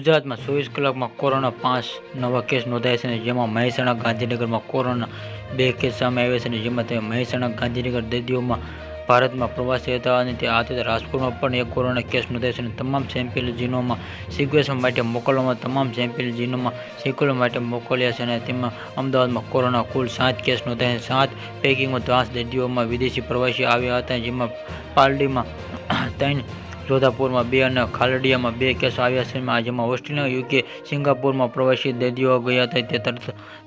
ગુજરાતમાં 24 કલાકમાં કોરોના 5 નવા કેસ નોંધાયા છે, જેમાં મહેસાણા, ગાંધીનગરમાં કોરોના 2 કેસ સામે આવ્યા છે, જેમાં તે મહેસાણા, ગાંધીનગર દર્દીઓમાં ભારતમાં પ્રવાસી હતા અને તે આ રાજકોટમાં પણ એક કોરોના કેસ નોંધાયા છે. તમામ સેમ્પલ જીનોમાં સિક્વેન્સ માટે મોકલ્યા છે અને તેમાં અમદાવાદમાં કોરોના કુલ 7 કેસ નોંધાયા છે. 7 પૈકીમાં 10 દર્દીઓમાં વિદેશી પ્રવાસી આવ્યા હતા, જેમાં પાલડીમાં 3, જોધાપુરમાં 2 અને ખાલડિયામાં 2 કેસ આવ્યા છે. જેમાં ઓસ્ટ્રેલિયા, યુકે, સિંગાપુરમાં પ્રવાસી દર્દીઓ ગયા હતા. તે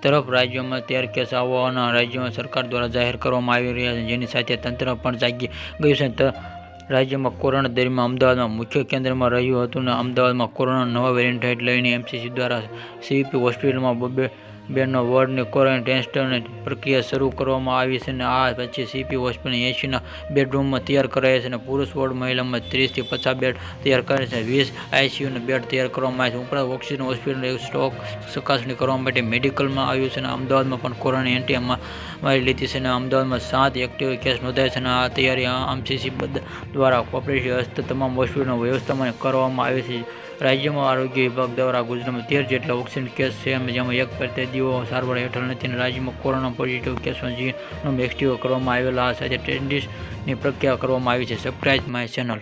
તરફ રાજ્યમાં 13 કેસ આવવાના રાજ્ય સરકાર દ્વારા જાહેર કરવામાં આવી રહ્યા છે, જેની સાથે તંત્ર પણ જાગી ગયું છે. રાજ્યમાં કોરોના દરમિયાન અમદાવાદમાં મુખ્ય કેન્દ્રમાં રહ્યું હતું અને અમદાવાદમાં કોરોના નવા વેરિયન્ટ લઈને એમસીસી દ્વારા સીવીપી હોસ્પિટલમાં બેડના વોર્ડની ક્વોરન્ટાઇન ટેસ્ટની પ્રક્રિયા શરૂ કરવામાં આવી છે. આ પછી સીપી હોસ્પિટલના 80 બેડરૂમમાં તૈયાર કરાયા છે અને પુરુષ વોર્ડ, મહિલામાં 30 થી 50 બેડ તૈયાર કરાયા છે. 20 આઈસીયુના બેડ તૈયાર કરવામાં આવ્યા છે. ઉપરાંત ઓક્સિજન હોસ્પિટલની સ્ટોક ચકાસણી કરવા માટે મેડિકલમાં આવ્યું છે અને અમદાવાદમાં પણ કોરોના એન્ટીમારી લીધી છે. અમદાવાદમાં 7 એક્ટિવ કેસ નોંધાયા છે અને આ તૈયારી એમસીસી દ્વારા કોર્પોરેશન હસ્તે તમામ હોસ્પિટલમાં વ્યવસ્થામાં કરવામાં આવી છે. રાજ્યમાં આરોગ્ય વિભાગ દ્વારા ગુજરાતમાં 13 જેટલા ઓક્સિજન કેસ છે, જેમાં 1 દર્દીઓ સારવાર હેઠળ નથી. રાજ્યમાં કોરોના પોઝિટિવ કેસનો જીનોમ એક્ટિવ કરવામાં આવેલા સાથે ટેસ્ટિંગની પ્રક્રિયા કરવામાં આવી છે. Subscribe my channel.